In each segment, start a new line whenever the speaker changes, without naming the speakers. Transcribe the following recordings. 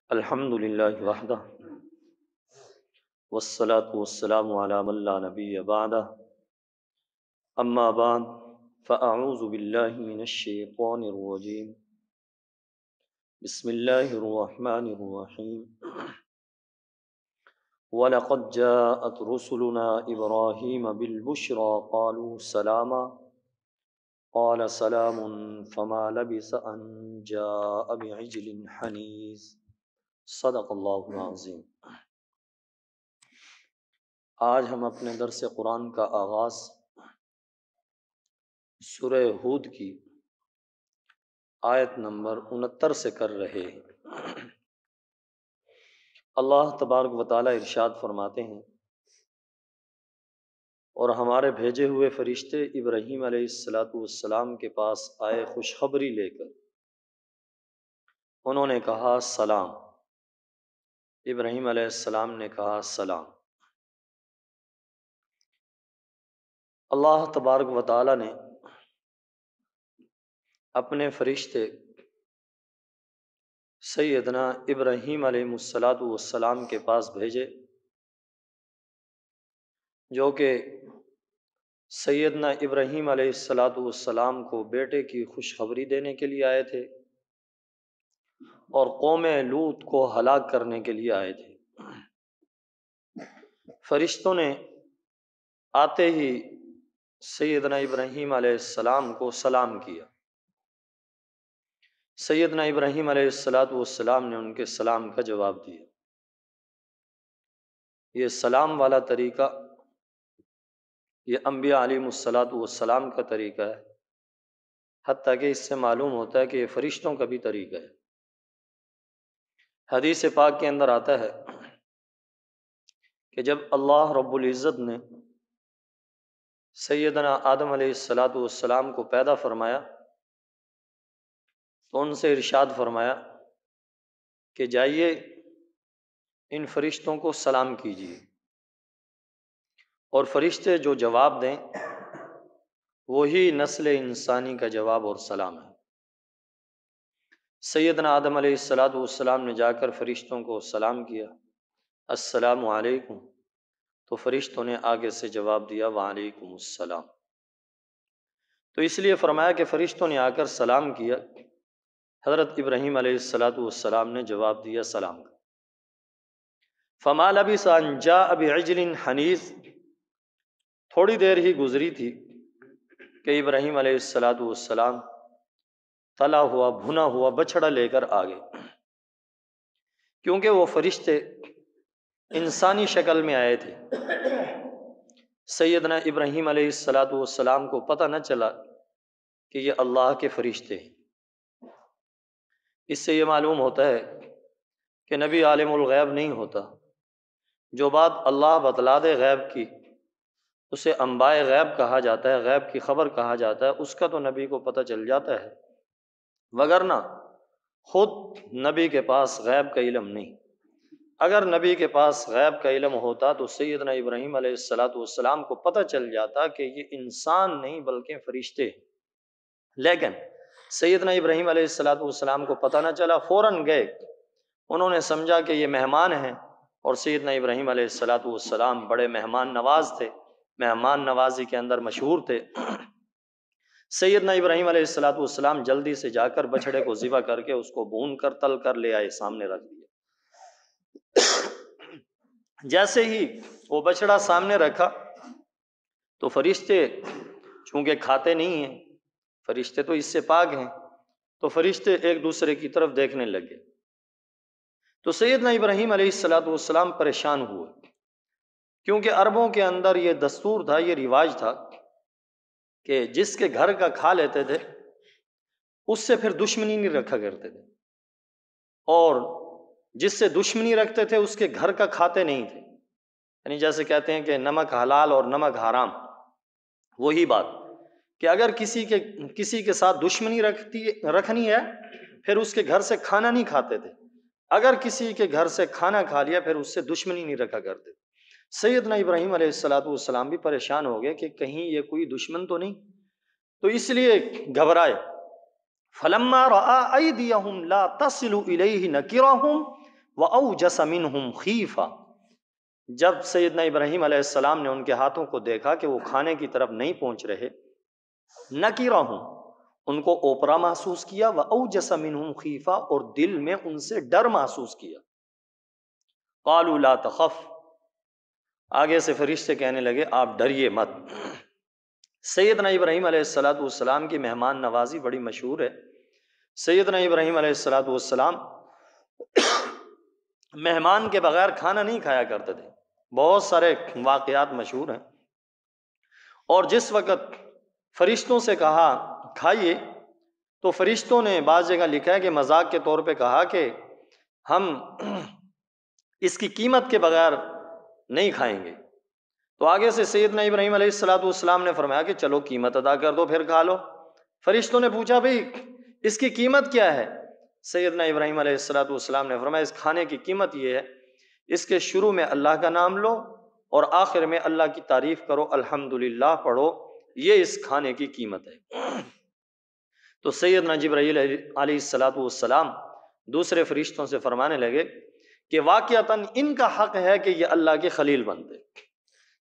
الحمد للہ وحدہ والصلاة والسلام علی من لا نبی بعدہ اما بعد فاعوذ باللہ من الشیطان الرجیم بسم اللہ الرحمن الرحیم وَلَقَدْ جَاءَتْ رُسُلُنَا إِبْرَاهِيمَ بِالْبُشْرَى قَالُوا سَلَامًا قَالَ سَلَامٌ فَمَا لَبِثَ أَنْ جَاءَ بِعِجْلٍ حَنِيذٍ صدق اللہ العظیم۔ آج ہم اپنے درس قرآن کا آغاز سورہ ہود کی آیت نمبر 69 سے کر رہے ہیں۔ اللہ تبارک و تعالی ارشاد فرماتے ہیں، اور ہمارے بھیجے ہوئے فرشتے ابراہیم علیہ السلام کے پاس آئے خوشخبری لے کر، انہوں نے کہا سلام۔ ابراہیم علیہ السلام نے کہا سلام۔ اللہ تبارک و تعالی نے اپنے فرشتے سیدنا ابراہیم علیہ السلام کے پاس بھیجے، جو کہ سیدنا ابراہیم علیہ السلام کو بیٹے کی خوشخبری دینے کے لیے آئے تھے اور قوم لوط کو ہلاک کرنے کے لیے آئے تھے۔ فرشتوں نے آتے ہی سیدنا ابراہیم علیہ السلام کو سلام کیا۔ سیدنا ابراہیم علیہ السلام نے ان کے سلام کا جواب دیا۔ یہ سلام والا طریقہ یہ انبیاء علیہم السلام کا طریقہ ہے، حتیٰ کہ اس سے معلوم ہوتا ہے کہ یہ فرشتوں کا بھی طریقہ ہے۔ حدیث پاک کے اندر آتا ہے کہ جب اللہ رب العزت نے سیدنا آدم علیہ السلام کو پیدا فرمایا تو ان سے ارشاد فرمایا کہ جائیے ان فرشتوں کو سلام کیجیے، اور فرشتے جو جواب دیں وہی نسل انسانی کا جواب اور سلام ہے۔ سیدنا آدم علیہ السلام نے جا کر فرشتوں کو سلام کیا، السلام علیکم، تو فرشتوں نے آگے سے جواب دیا وعلیکم السلام۔ تو اس لیے فرمایا کہ فرشتوں نے آ کر سلام کیا، حضرت ابراہیم علیہ السلام نے جواب دیا سلام کا۔ فما لبث ان جاء بعجل حنیذ، تھوڑی دیر ہی گزری تھی کہ ابراہیم علیہ السلام تلا ہوا بھنا ہوا بچڑا لے کر آ گئے، کیونکہ وہ فرشتے انسانی شکل میں آئے تھے۔ سیدنا ابراہیم علیہ السلام کو پتہ نہ چلا کہ یہ اللہ کے فرشتے ہیں۔ اس سے یہ معلوم ہوتا ہے کہ نبی عالم الغیب نہیں ہوتا، جو بات اللہ بتلا دے غیب کی اسے انباء غیب کہا جاتا ہے، غیب کی خبر کہا جاتا ہے، اس کا تو نبی کو پتہ چل جاتا ہے، وگرنہ خود نبی کے پاس غیب کا علم نہیں۔ اگر نبی کے پاس غیب کا علم ہوتا تو سیدنا ابراہیم علیہ السلام کو پتہ چل جاتا کہ یہ انسان نہیں بلکہ فرشتے ہیں، لیکن سیدنا ابراہیم علیہ السلام کو پتہ نہ چلا، فوراً گئے، انہوں نے سمجھا کہ یہ مہمان ہیں، اور سیدنا ابراہیم علیہ السلام بڑے مہمان نواز تھے، مہمان نوازی کے اندر مشہور تھے۔ سیدنا ابراہیم علیہ السلام جلدی سے جا کر بچڑے کو ذبح کر کے اس کو بھون کر تل کر لے آئے، سامنے رکھ دیا۔ جیسے ہی وہ بچڑا سامنے رکھا تو فرشتے چونکہ کھاتے نہیں ہیں، فرشتے تو اس سے پاک ہیں، تو فرشتے ایک دوسرے کی طرف دیکھنے لگے۔ تو سیدنا ابراہیم علیہ السلام پریشان ہوئے، کیونکہ عربوں کے اندر یہ دستور تھا، یہ رواج تھا کہ جس کے گھر کا کھا لیتے تھے اس سے پھر دشمنی نہیں رکھا کرتے تھے، اور جس سے دشمنی رکھتے تھے اس کے گھر کا کھاتے نہیں تھے۔ یعنی جیسے کہتے ہیں کہ نمک حلال اور نمک حرام، وہی بات کہ اگر کسی کے ساتھ دشمنی رکھنی ہے پھر اس کے گھر سے کھانا نہیں کھاتے تھے، اگر کسی کے گھر سے کھانا کھا لیا پھر اس سے دشمنی نہیں رکھا کرتے۔ سیدنا ابراہیم علیہ السلام بھی پریشان ہو گئے کہ کہیں یہ کوئی دشمن تو نہیں، تو اس لیے گھبرائے۔ فلما رأى أيديهم لا تصل إليه نكرهم وَأَوْجَسَ مِنْهُمْ خِيفَةً، جب سیدنا ابراہیم علیہ السلام نے ان کے ہاتھوں کو دیکھا کہ وہ کھانے کی طرف نہیں پہنچ رہے، نَكِرَهُمْ، ان کو اوپرا محسوس کیا، وَأَوْجَسَ مِنْهُمْ خِيفَةً، اور دل میں ان سے ڈر محسوس کیا۔ قَالُوا لَا تَخَفْ، آگے سے فرشتے کہنے لگے آپ ڈریے مت۔ سیدنا ابراہیم علیہ السلام کی مہمان نوازی بڑی مشہور ہے۔ سیدنا ابراہیم علیہ السلام مہمان کے بغیر کھانا نہیں کھایا کرتے تھے۔ بہت سارے واقعات مشہور ہیں، اور جس وقت فرشتوں سے کہا کھائیے، تو فرشتوں نے بعض جگہ لکھا ہے کہ مذاق کے طور پہ کہا کہ ہم اس کی قیمت کے بغیر نہیں کھائیں گے۔ تو آگے سے سیدنا ابراہیم علیہ السلام نے فرمایا کہ چلو قیمت ادا کر دو پھر کھا لو۔ فرشتوں نے پوچھا بھئی اس کی قیمت کیا ہے؟ سیدنا ابراہیم علیہ السلام نے فرمایا اس کھانے کی قیمت یہ ہے، اس کے شروع میں اللہ کا نام لو اور آخر میں اللہ کی تعریف کرو، الحمدللہ پڑھو، یہ اس کھانے کی قیمت ہے۔ تو سیدنا جبرائیل علیہ السلام دوسرے فرشتوں سے فرمانے لگے کہ واقعتاً ان کا حق ہے کہ یہ اللہ کے خلیل بنتے،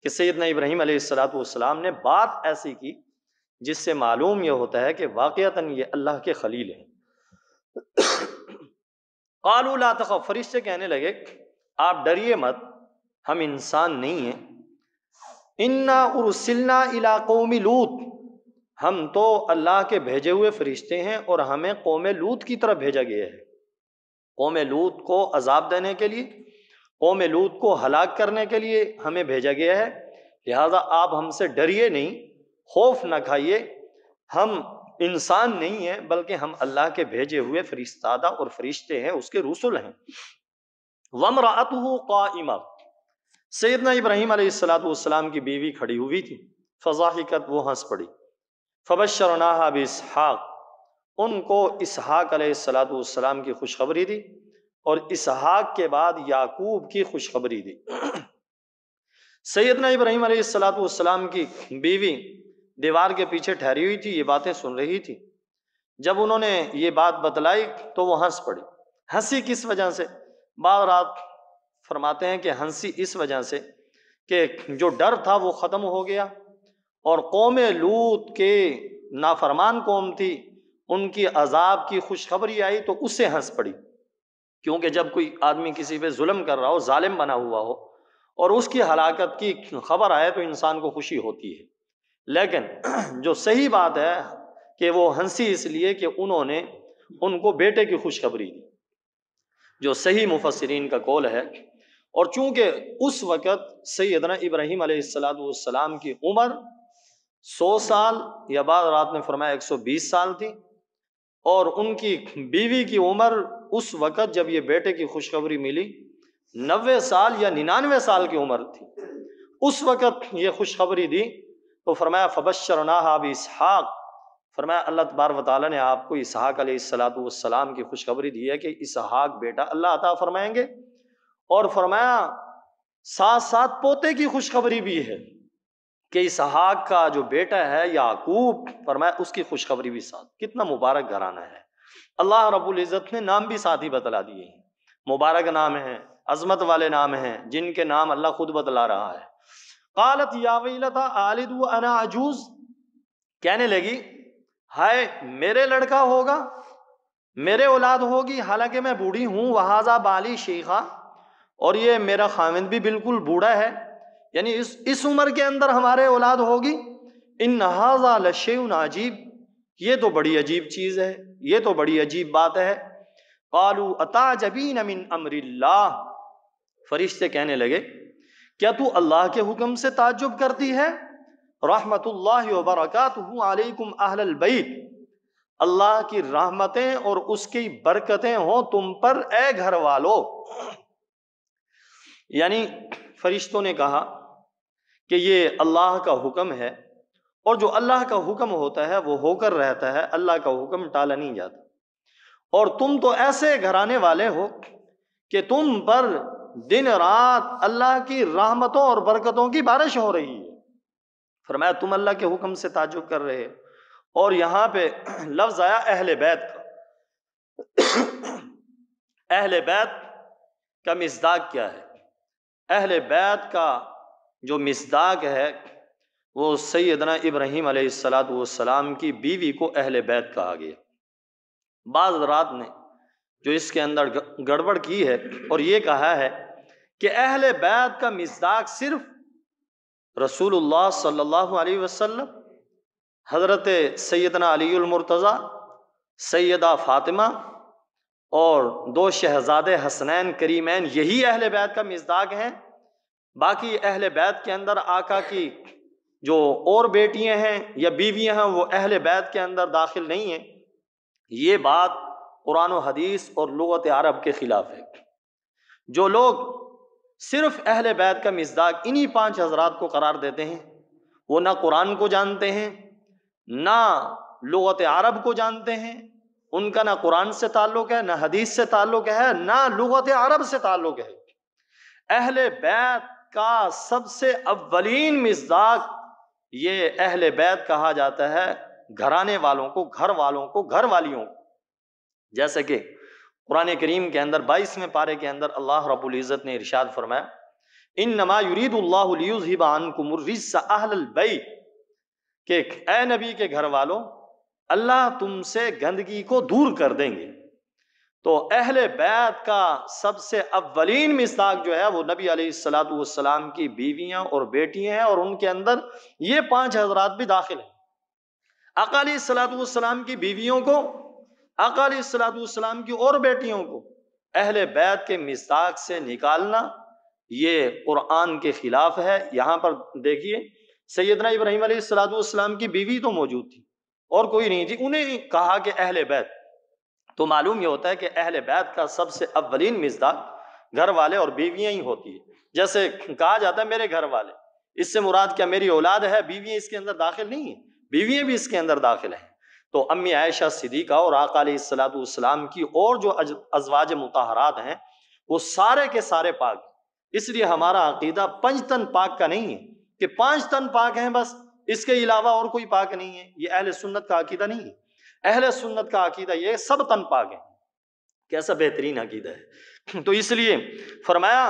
کہ سیدنا ابراہیم علیہ السلام نے بات ایسی کی جس سے معلوم یہ ہوتا ہے کہ واقعتاً یہ اللہ کے خلیل ہیں۔ قالوا لا تخف، فرشتے کہنے لگے آپ ڈریے مت، ہم انسان نہیں ہیں۔ انا ارسلنا الی قوم لوط، ہم تو اللہ کے بھیجے ہوئے فرشتے ہیں اور ہمیں قوم لوط کی طرف بھیجا گیا ہے، قوم لوط کو عذاب دینے کے لیے، قوم لوط کو ہلاک کرنے کے لیے ہمیں بھیجا گیا ہے، لہذا آپ ہم سے ڈریے نہیں، خوف نہ کھائیے، ہم انسان نہیں ہیں بلکہ ہم اللہ کے بھیجے ہوئے فرستادہ اور فرشتے ہیں، اس کے رسول ہیں۔ وامرأته قائمہ، سیدنا ابراہیم علیہ السلام کی بیوی کھڑی ہوئی تھی، فضاحکت، وہ ہنس پڑی، فبشرناہا باسحاق، ان کو اسحاق علیہ السلام کی خوشخبری دی، اور اسحاق کے بعد یعقوب کی خوشخبری دی۔ سیدنا ابراہیم علیہ السلام کی بیوی دیوار کے پیچھے ٹھہری ہوئی تھی، یہ باتیں سن رہی تھی۔ جب انہوں نے یہ بات بتلائی تو وہ ہنس پڑی۔ ہنسی کس وجہ سے؟ بعض رات فرماتے ہیں کہ ہنسی اس وجہ سے کہ جو ڈر تھا وہ ختم ہو گیا، اور قوم لوط کے نافرمان قوم تھی، ان کی عذاب کی خوشخبری آئی تو اس سے ہنس پڑی، کیونکہ جب کوئی آدمی کسی پہ ظلم کر رہا ہو، ظالم بنا ہوا ہو، اور اس کی ہلاکت کی خبر آئے تو انسان کو خوشی ہوتی ہے۔ لیکن جو صحیح بات ہے کہ وہ ہنسی اس لیے کہ انہوں نے ان کو بیٹے کی خوشخبری دی، جو صحیح مفسرین کا قول ہے۔ اور چونکہ اس وقت سیدنا ابراہیم علیہ السلام کی عمر 100 سال یا بعض رات نے فرمایا 120 سال تھی، اور ان کی بیوی کی عمر اس وقت جب یہ بیٹے کی خوشخبری ملی 90 سال یا 99 سال کی عمر تھی، اس وقت یہ خوشخبری دی تو فرمایا فبشرناہا باسحاق، فرمایا اللہ تبارک و تعالیٰ نے آپ کو اسحاق علیہ السلام کی خوشخبری دی ہے کہ اسحاق بیٹا اللہ عطا فرمائیں گے، اور فرمایا ساتھ ساتھ پوتے کی خوشخبری بھی ہے کہ اسحاق کا جو بیٹا ہے یعقوب، فرمایا اس کی خوشخبری بھی ساتھ۔ کتنا مبارک گھرانہ ہے، اللہ رب العزت نے نام بھی ساتھ ہی بتلا دیے ہیں، مبارک نام ہیں، عظمت والے نام ہیں، جن کے نام اللہ خود بتلا رہا ہے۔ قالت یا ویلتا آلد وانا عجوز، کہنے لگی ہائے میرے لڑکا ہوگا، میرے اولاد ہوگی، حالانکہ میں بوڑھی ہوں، وہذا بالی شیخا، اور یہ میرا خاوند بھی بالکل بوڑھا ہے، یعنی اس عمر کے اندر ہمارے اولاد ہوگی۔ ان ھذا لشیء عجیب، یہ تو بڑی عجیب چیز ہے، یہ تو بڑی عجیب بات ہے۔ قالوا اتعجبین من امر اللہ، فرشتے کہنے لگے کیا تو اللہ کے حکم سے تعجب کرتی ہے؟ رحمت اللہ وبرکاتہ علیکم اہل البیت، اللہ کی رحمتیں اور اس کی برکتیں ہوں تم پر اے گھر والو۔ یعنی فرشتوں نے کہا کہ یہ اللہ کا حکم ہے، اور جو اللہ کا حکم ہوتا ہے وہ ہو کر رہتا ہے، اللہ کا حکم ٹالا نہیں جاتا، اور تم تو ایسے گھرانے والے ہو کہ تم پر دن رات اللہ کی رحمتوں اور برکتوں کی بارش ہو رہی ہے۔ فرمایا تم اللہ کے حکم سے تعجب کر رہے، اور یہاں پہ لفظ آیا اہل بیت کا۔ اہل بیت کا مصداق کیا ہے؟ اہل بیت کا جو مصداق ہے وہ سیدنا ابراہیم علیہ السلام کی بیوی کو اہل بیت کہا گیا۔ بعض حضرات نے جو اس کے اندر گڑبڑ کی ہے اور یہ کہا ہے کہ اہل بیت کا مصداق صرف رسول اللہ صلی اللہ علیہ وسلم، حضرت سیدنا علی المرتضیٰ، سیدہ فاطمہ اور دو شہزادے حسنین کریمین، یہی اہل بیت کا مصداق ہیں۔ باقی اہل بیت کے اندر آقا کی جو اور بیٹیاں ہیں یا بیویاں ہیں وہ اہل بیت کے اندر داخل نہیں ہیں۔ یہ بات قرآن و حدیث اور لغت عرب کے خلاف ہے۔ جو لوگ صرف اہل بیت کا مصداق انہی 5 حضرات کو قرار دیتے ہیں، وہ نہ قرآن کو جانتے ہیں، نہ لغت عرب کو جانتے ہیں، ان کا نہ قرآن سے تعلق ہے، نہ حدیث سے تعلق ہے، نہ لغت عرب سے تعلق ہے۔ اہل بیت کا سب سے اولین مصداق یہ اہل بیت کہا جاتا ہے گھرانے والوں کو، گھر والوں کو، گھر والیوں کو۔ جیسے کہ قرآن کریم کے اندر 22ویں پارے کے اندر اللہ رب العزت نے ارشاد فرمایا انما یرید اللہ لیذھب عنکم الرجس اہل البیت، کہ اے نبی کے گھر والوں اللہ تم سے گندگی کو دور کر دیں گے۔ تو اہل بیت کا سب سے اولین مصداق جو ہے وہ نبی علیہ السلام کی بیویاں اور بیٹیاں ہیں، اور ان کے اندر یہ 5 حضرات بھی داخل ہیں۔ آقا علیہ السلام کی بیویوں کو، آقا علیہ السلام کی اور بیٹیوں کو اہل بیت کے مصداق سے نکالنا یہ قرآن کے خلاف ہے۔ یہاں پر دیکھیے سیدنا ابراہیم علیہ السلام کی بیوی تو موجود تھی اور کوئی نہیں تھی، انہیں کہا کہ اہل بیت۔ تو معلوم یہ ہوتا ہے کہ اہل بیت کا سب سے اولین مصداق گھر والے اور بیویاں ہی ہوتی ہے۔ جیسے کہا جاتا ہے میرے گھر والے، اس سے مراد کیا میری اولاد ہے؟ بیویاں اس کے اندر داخل نہیں ہیں، بیویاں بھی اس کے اندر داخل ہیں۔ تو امی عائشہ صدیقہ اور آقا علیہ السلام کی اور جو ازواج مطہرات ہیں وہ سارے کے سارے پاک ہیں۔ اس لیے ہمارا عقیدہ 5 تن پاک کا نہیں ہے کہ 5 تن پاک ہیں بس، اس کے علاوہ اور کوئی پاک نہیں ہے۔ یہ اہل سنت کا عقیدہ نہیں ہے۔ اہل سنت کا عقیدہ یہ سب تن پاک ہیں۔ کیسا بہترین عقیدہ ہے! تو اس لیے فرمایا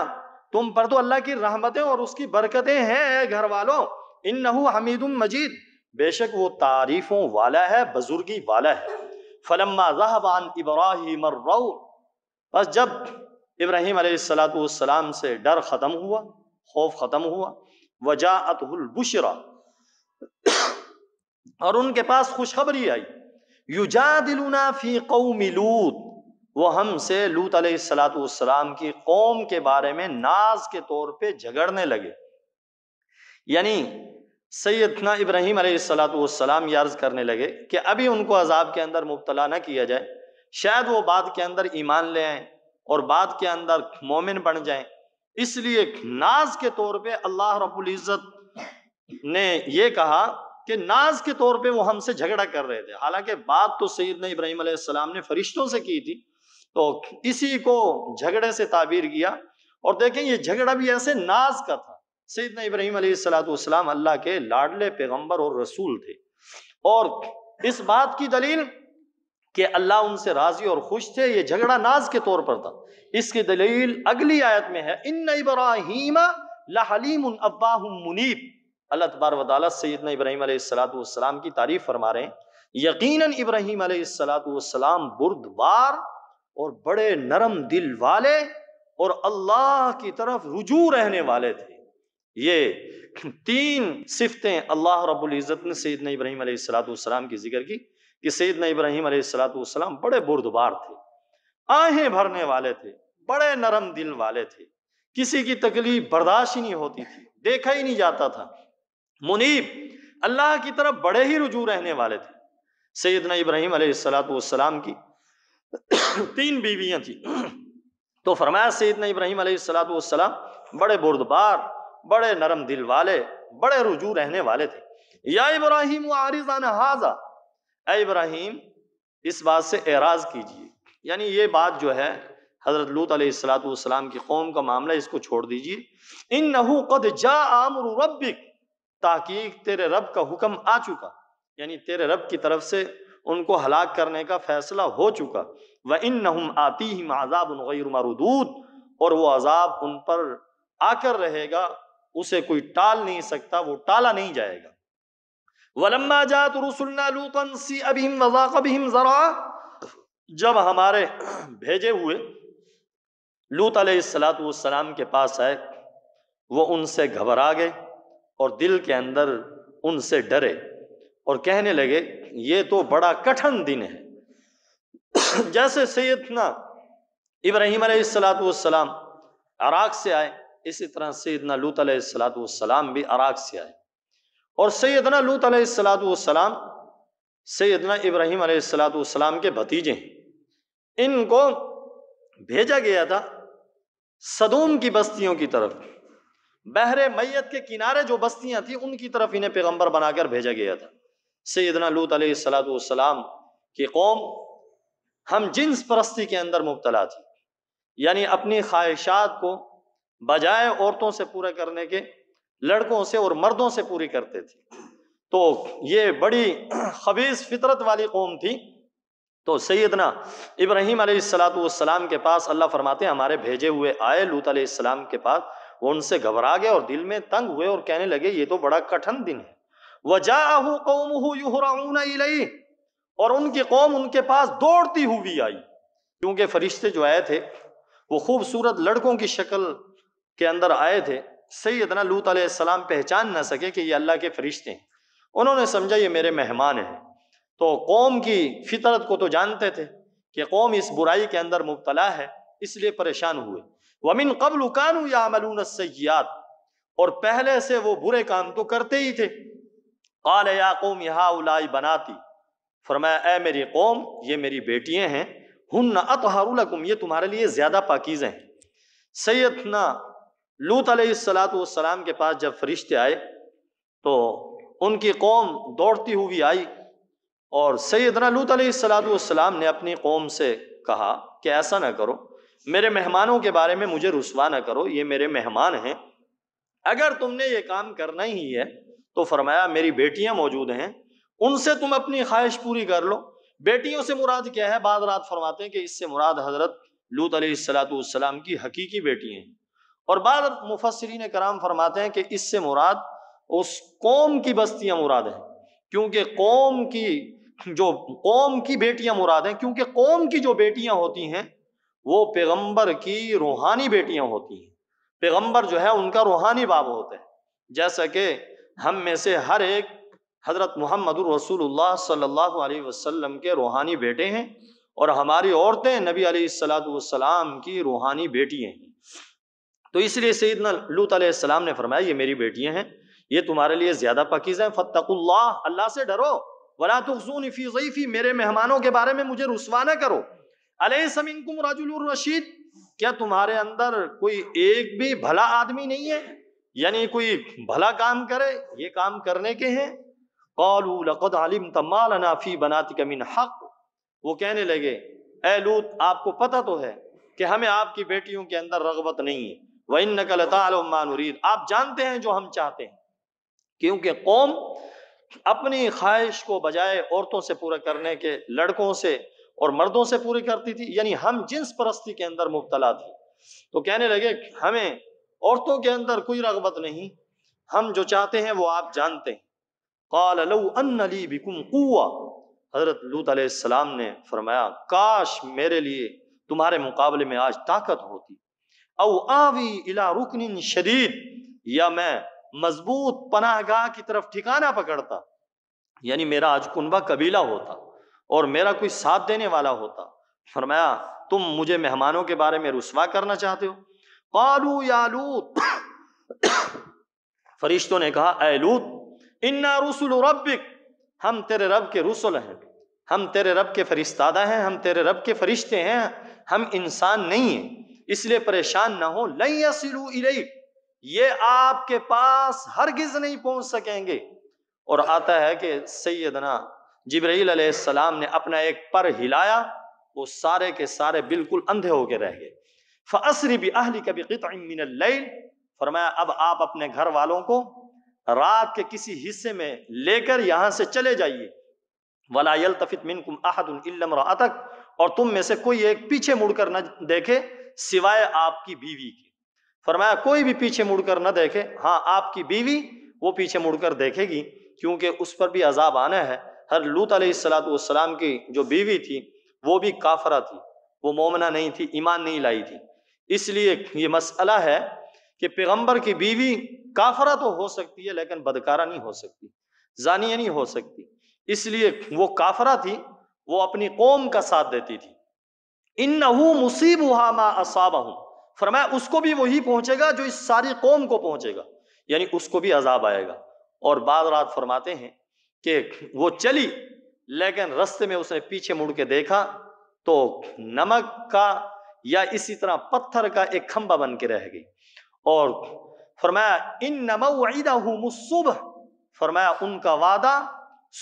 تم پر تو اللہ کی رحمتیں اور اس کی برکتیں ہیں اے گھر والوں، انہ حمید مجید، بے شک وہ تعریفوں والا ہے، بزرگی والا ہے۔ فلما ذهب عن ابراہیم الروع، بس جب ابراہیم علیہ السلام سے ڈر ختم ہوا، خوف ختم ہوا، وجاءته البشرا، اور ان کے پاس خوشخبری آئی، یجادلنا فی قوم لوط، وہ ہم سے لوط علیہ السلام کی قوم کے بارے میں ناز کے طور پہ جھگڑنے لگے۔ یعنی سیدنا ابراہیم علیہ السلام یہ عرض کرنے لگے کہ ابھی ان کو عذاب کے اندر مبتلا نہ کیا جائے، شاید وہ بعد کے اندر ایمان لے آئیں اور بعد کے اندر مومن بن جائیں، اس لیے ناز کے طور پہ اللہ رب العزت نے یہ کہا کہ ناز کے طور پہ وہ ہم سے جھگڑا کر رہے تھے۔ حالانکہ بات تو سیدنا ابراہیم علیہ السلام نے فرشتوں سے کی تھی، تو اسی کو جھگڑے سے تعبیر کیا۔ اور دیکھیں یہ جھگڑا بھی ایسے ناز کا تھا۔ سیدنا ابراہیم علیہ السلام اللہ کے لاڈلے پیغمبر اور رسول تھے، اور اس بات کی دلیل کہ اللہ ان سے راضی اور خوش تھے، یہ جھگڑا ناز کے طور پر تھا۔ اس کی دلیل اگلی آیت میں ہے ان ابراہیم لحلیم اواہ منیب۔ اللہ تبارک و تعالیٰ سیدنا ابراہیم علیہ السلام کی تعریف فرما رہے ہیں، یقیناً ابراہیم علیہ السلام بردبار اور بڑے نرم دل والے اور اللہ کی طرف رجوع رہنے والے تھے۔ یہ 3 صفتیں اللہ رب العزت نے سیدنا ابراہیم علیہ السلام کی ذکر کی کہ سیدنا ابراہیم علیہ السلام بڑے بردبار تھے، آہیں بھرنے والے تھے، بڑے نرم دل والے تھے، کسی کی تکلیف برداشت ہی نہیں ہوتی تھی، دیکھا ہی نہیں جاتا تھا، منیب، اللہ کی طرف بڑے ہی رجوع رہنے والے تھے۔ سیدنا ابراہیم علیہ السلام کی 3 بیویاں تھیں، تو فرمایا سیدنا ابراہیم علیہ السلام بڑے بردبار، بڑے نرم دل والے، بڑے رجوع رہنے والے تھے۔ یا ابراہیم اعرض عن ھذا، اے ابراہیم اس بات سے اعراض کیجیے، یعنی یہ بات جو ہے حضرت لوط علیہ السلام کی قوم کا معاملہ، اس کو چھوڑ دیجیے۔ انہ قد جاء امر ربک، تحقیق تیرے رب کا حکم آ چکا، یعنی تیرے رب کی طرف سے ان کو ہلاک کرنے کا فیصلہ ہو چکا۔ وَإِنَّهُمْ آتِيهِمْ عَذَابٌ غَيْرُ مَرْدُودٌ، اور وہ عذاب ان پر آ کر رہے گا، اسے کوئی ٹال نہیں سکتا، وہ ٹالا نہیں جائے گا۔ وَلَمَّا جَاءَتْ رُسُلُنَا لُوطًا سِیءَ بِهِمْ وَضَاقَ بِهِمْ ذَرْعًا، جب ہمارے بھیجے ہوئے لوط علیہ السلام کے پاس آئے، وہ ان سے گھبرا گئے اور دل کے اندر ان سے ڈرے اور کہنے لگے یہ تو بڑا کٹھن دن ہے۔ جیسے سیدنا ابراہیم علیہ السلام عراق سے آئے، اسی طرح سیدنا لوط علیہ السلام بھی عراق سے آئے، اور سیدنا لوط علیہ السلام سیدنا ابراہیم علیہ السلام کے بھتیجے ہیں۔ ان کو بھیجا گیا تھا سدوم کی بستیوں کی طرف، بحر میت کے کنارے جو بستیاں تھیں ان کی طرف انہیں پیغمبر بنا کر بھیجا گیا تھا۔ سیدنا لوط علیہ السلام کی قوم ہم جنس پرستی کے اندر مبتلا تھی، یعنی اپنی خواہشات کو بجائے عورتوں سے پورا کرنے کے لڑکوں سے اور مردوں سے پوری کرتے تھے، تو یہ بڑی خبیث فطرت والی قوم تھی۔ تو سیدنا ابراہیم علیہ السلام کے پاس اللہ فرماتے ہیں ہمارے بھیجے ہوئے آئے لوط علیہ السلام کے پاس، وہ ان سے گھبرا گئے اور دل میں تنگ ہوئے اور کہنے لگے یہ تو بڑا کٹھن دن ہے۔ وَجَاءَهُ قَوْمُهُ يُهْرَعُونَ إِلَيْهِ، اور ان کی قوم ان کے پاس دوڑتی ہوئی آئی، کیونکہ فرشتے جو آئے تھے وہ خوبصورت لڑکوں کی شکل کے اندر آئے تھے۔ سیدنا لوط علیہ السلام پہچان نہ سکے کہ یہ اللہ کے فرشتے ہیں، انہوں نے سمجھا یہ میرے مہمان ہیں۔ تو قوم کی فطرت کو تو جانتے تھے کہ قوم اس برائی کے اندر مبتلا ہے، اس لیے پریشان ہوئے۔ وَمِن قَبْلُ كَانُوا يَعْمَلُونَ السَّيِّئَاتِ، اور پہلے سے وہ برے کام تو کرتے ہی تھے۔ قَالَ يَا قَوْمِ هَؤُلَاءِ بَنَاتِي، فرمایا اے میری قوم یہ میری بیٹیاں ہیں، ہن اطہر لکم، یہ تمہارے لیے زیادہ پاکیزہ ہیں۔ سیدنا لوط علیہ السلام کے پاس جب فرشتے آئے تو ان کی قوم دوڑتی ہوئی آئی، اور سیدنا لوط علیہ السلام نے اپنی قوم سے کہا کہ ایسا نہ کرو، میرے مہمانوں کے بارے میں مجھے رسوا نہ کرو، یہ میرے مہمان ہیں، اگر تم نے یہ کام کرنا ہی ہے تو فرمایا میری بیٹیاں موجود ہیں، ان سے تم اپنی خواہش پوری کر لو۔ بیٹیوں سے مراد کیا ہے؟ بعض رات فرماتے ہیں کہ اس سے مراد حضرت لوط علیہ السلام کی حقیقی بیٹی ہیں، اور بعض مفسرین کرام فرماتے ہیں کہ اس سے مراد اس قوم کی بستیاں مراد ہیں، کیونکہ قوم کی بیٹیاں مراد ہیں، کیونکہ قوم کی جو بیٹیاں ہوتی ہیں وہ پیغمبر کی روحانی بیٹیاں ہوتی ہیں۔ پیغمبر جو ہے ان کا روحانی باپ ہوتا ہے، جیسا کہ ہم میں سے ہر ایک حضرت محمد الرسول اللہ صلی اللہ علیہ وسلم کے روحانی بیٹے ہیں، اور ہماری عورتیں نبی علیہ السلام کی روحانی بیٹی ہیں۔ تو اس لیے سیدنا لوط علیہ السلام نے فرمایا یہ میری بیٹیاں ہیں، یہ تمہارے لیے زیادہ پاکیزہ ہیں، فاتقوا اللہ، اللہ سے ڈرو، ولا تخزونی فی ضیفی، میرے مہمانوں کے بارے میں مجھے رسوا نہ کرو۔ الیس منکم رجل رشید، کیا تمہارے اندر کوئی ایک بھی بھلا آدمی نہیں ہے، یعنی کوئی بھلا کام کرے، یہ کام کرنے کے ہیں۔ قالوا لقد علمت ما لنا فی بناتک من حق، وہ کہنے لگے اے لوط آپ کو پتہ تو ہے کہ ہمیں آپ کی بیٹیوں کے اندر رغبت نہیں ہے، وَإِنَّكَ لَتَعْلَمُ مَا نُرِيدُ، آپ جانتے ہیں جو ہم چاہتے ہیں، کیونکہ قوم اپنی خواہش کو بجائے عورتوں سے پورا کرنے کے لڑکوں سے اور مردوں سے پوری کرتی تھی، یعنی ہم جنس پرستی کے اندر مبتلا تھی۔ تو کہنے لگے ہمیں عورتوں کے اندر کوئی رغبت نہیں، ہم جو چاہتے ہیں وہ آپ جانتے ہیں۔ قَالَ لَوْ أَنَّ لِي بِكُمْ قُوَّةً، حضرت لوط علیہ السلام نے فرمایا کاش میرے لیے تمہارے مقابلے میں آج طاقت ہوتی، او آوی الی رکن شدید، یا میں مضبوط پناہ گاہ کی طرف ٹھکانہ پکڑتا، یعنی میرا آج کنبہ قبیلہ ہوتا اور میرا کوئی ساتھ دینے والا ہوتا۔ فرمایا تم مجھے مہمانوں کے بارے میں رسوا کرنا چاہتے ہو۔ قالوا یا لوط، فرشتوں نے کہا اے لوط، انا رسل ربک، ہم تیرے رب کے رسل ہیں، ہم تیرے رب کے فرستادہ ہیں، ہم تیرے رب کے فرشتے ہیں، ہم انسان نہیں ہیں، اس لیے pریشان نہ ہو۔ لن یصلوا الیک، یہ آپ کے پاس ہرگز نہیں پہنچ سکیں گے۔ اور آتا ہے کہ سیدنا جبرائیل علیہ السلام نے اپنا ایک پر ہلایا، وہ سارے کے سارے بالکل اندھے ہو کے رہ گئے۔ فَأَسْرِ بِأَهْلِكَ بِقِطْعٍ مِّنَ اللَّيْلِ، فرمایا اب آپ اپنے گھر والوں کو رات کے کسی حصے میں لے کر یہاں سے چلے جائیے۔ وَلَا يَلْتَفِتْ مِنْكُمْ أَحَدٌ إِلَّا امْرَأَتَكَ، اور تم میں سے کوئی ایک پیچھے مڑ کر نہ دیکھے سوائے آپ کی بیوی کے۔ فرمایا کوئی بھی پیچھے مڑ کر نہ دیکھے، ہاں آپ کی بیوی وہ پیچھے مڑ کر دیکھے گی کیونکہ اس پر بھی عذاب آنا ہے۔ ہر لوط علیہ السلام کی جو بیوی تھی وہ بھی کافرہ تھی، وہ مومنہ نہیں تھی، ایمان نہیں لائی تھی۔ اس لیے یہ مسئلہ ہے کہ پیغمبر کی بیوی کافرہ تو ہو سکتی ہے لیکن بدکارہ نہیں ہو سکتی، زانیہ نہیں ہو سکتی۔ اس لیے وہ کافرہ تھی، وہ اپنی قوم کا ساتھ دیتی تھی۔ اِنَّهُ مُصِيبُهَا مَا أَصَابَهُمْ، فرمایا اس کو بھی وہی پہنچے گا جو اس ساری قوم کو پہنچے گا، یعنی اس کو بھی عذاب آئے گا۔ اور بعض رات فرماتے ہیں کہ وہ چلی لیکن رستے میں اس نے پیچھے مڑ کے دیکھا تو نمک کا یا اسی طرح پتھر کا ایک کھمبا بن کے رہ گئی۔ اور فرمایا ان موعدہم الصبح، فرمایا ان کا وعدہ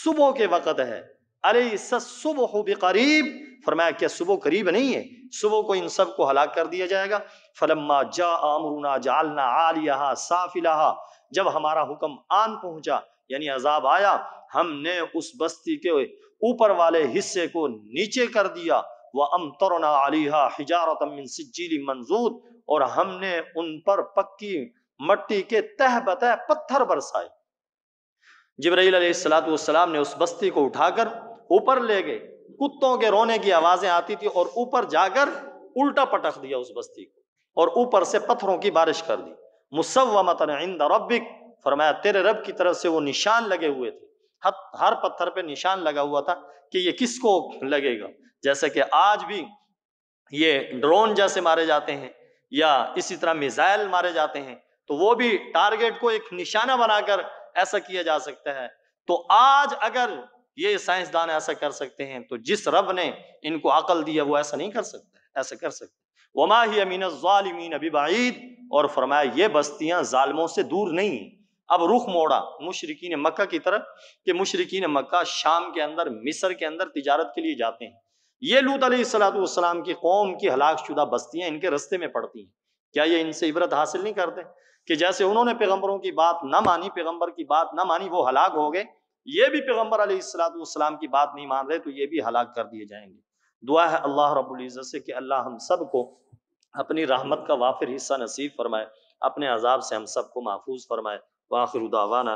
صبح کے وقت ہے۔ الیس الصبح بقریب، فرمایا کیا صبح قریب نہیں ہے؟ صبح کو ان سب کو ہلاک کر دیا جائے گا۔ فلما جاء امرنا جعلنا عالیہا سافلہا، جب ہمارا حکم آن پہنچا یعنی عذاب آیا، ہم نے اس بستی کے اوپر والے حصے کو نیچے کر دیا۔ وَأَمْطَرْنَا عَلَيْهَا حِجَارَةً مِّن سِجِّيلٍ مَّنضُودٍ، اور ہم نے ان پر پکی مٹی کے تہ بتہ پتھر برسائے۔ جبرائیل علیہ السلام نے اس بستی کو اٹھا کر اوپر لے گئے، کتوں کے رونے کی آوازیں آتی تھی اور اوپر جا کر الٹا پٹخ دیا اس بستی کو اور اوپر سے پتھروں کی بارش کر دی۔ مُصَوَّمَةً عِندَ رَبِّكَ، فرمایا تیرے رب کی طرف سے وہ نشان لگے ہوئے تھے، ہر پتھر پہ نشان لگا ہوا تھا کہ یہ کس کو لگے گا۔ جیسے کہ آج بھی یہ ڈرون جیسے مارے جاتے ہیں یا اسی طرح میزائل مارے جاتے ہیں تو وہ بھی ٹارگٹ کو ایک نشانہ بنا کر ایسا کیا جا سکتا ہے۔ تو آج اگر یہ سائنسدان ایسا کر سکتے ہیں تو جس رب نے ان کو عقل دی ہے وہ ایسا نہیں کر سکتا، ایسا کر سکتا۔ وما ہی من الظالمین ببعید، اور فرمایا یہ بستیاں ظالموں سے دور نہیں۔ اب رخ موڑا مشرکین مکہ کی طرف کہ مشرکین مکہ شام کے اندر، مصر کے اندر تجارت کے لیے جاتے ہیں۔ یہ لوط علیہ السلام کی قوم کی ہلاک شدہ بستیاں ان کے رستے میں پڑتی ہیں، کیا یہ ان سے عبرت حاصل نہیں کرتے کہ جیسے انہوں نے پیغمبروں کی بات نہ مانی، پیغمبر کی بات نہ مانی، وہ ہلاک ہو گئے، یہ بھی پیغمبر علیہ السلام کی بات نہیں مان رہے تو یہ بھی ہلاک کر دیے جائیں گے۔ دعا ہے اللہ رب العزت سے کہ اللہ ہم سب کو اپنی رحمت کا وافر حصہ نصیب فرمائے، اپنے عذاب سے ہم سب کو محفوظ فرمائے۔ وآخر دعوانا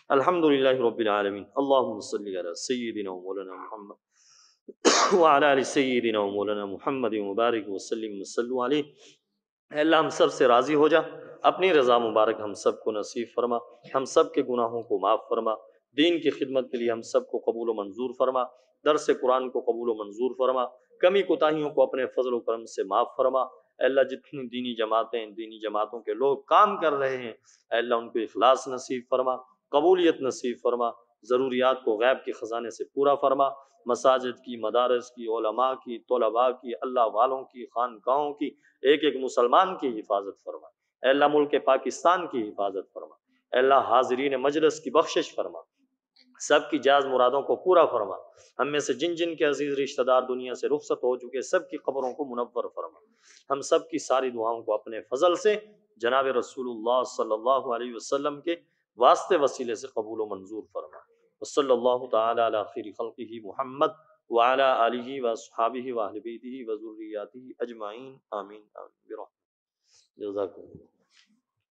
الحمدللہ رب العالمین۔ اللہم صلی علی سیدنا مولانا محمد وعلی آل سیدنا مولانا محمد مبارک وسلم وصلوا علیہ۔ اے اللہ ہم سب سے راضی ہو جا، اپنی رضا مبارک ہم سب کو نصیب فرما، ہم سب کے گناہوں کو معاف فرما، دین کی خدمت کے لیے ہم سب کو قبول و منظور فرما، درس قرآن کو قبول و منظور فرما، کمی کوتاہیوں کو اپنے فضل و کرم سے معاف فرما۔ اے اللہ جتنی دینی جماعتیں، دینی جماعتوں کے لوگ کام کر رہے ہیں، اے اللہ ان کو اخلاص نصیب فرما، قبولیت نصیب فرما، ضروریات کو غیب کے خزانے سے پورا فرما، مساجد کی، مدارس کی، علماء کی، طلباء کی، اللہ والوں کی، خانقاہوں کی، ایک ایک مسلمان کی حفاظت فرما۔ اے اللہ ملک پاکستان کی حفاظت فرما۔ اے اللہ حاضرین مجلس کی بخشش فرما، سب کی جائز مرادوں کو پورا فرما۔ ہم میں سے جن جن کے عزیز رشتہ دار دنیا سے رخصت ہو چکے سب کی قبروں کو منور فرما۔ ہم سب کی ساری دعاؤں کو اپنے فضل سے جناب رسول اللہ صلی اللہ علیہ وسلم کے واسطے وسیلے سے قبول و منظور فرما۔ وصلی اللہ تعالی علی خیر خلقہ محمد وعلی آلہ واصحابہ واہل بیتہ وذریاتہ اجمعین، آمین آمین برحمتہ۔ جزاکم اللہ۔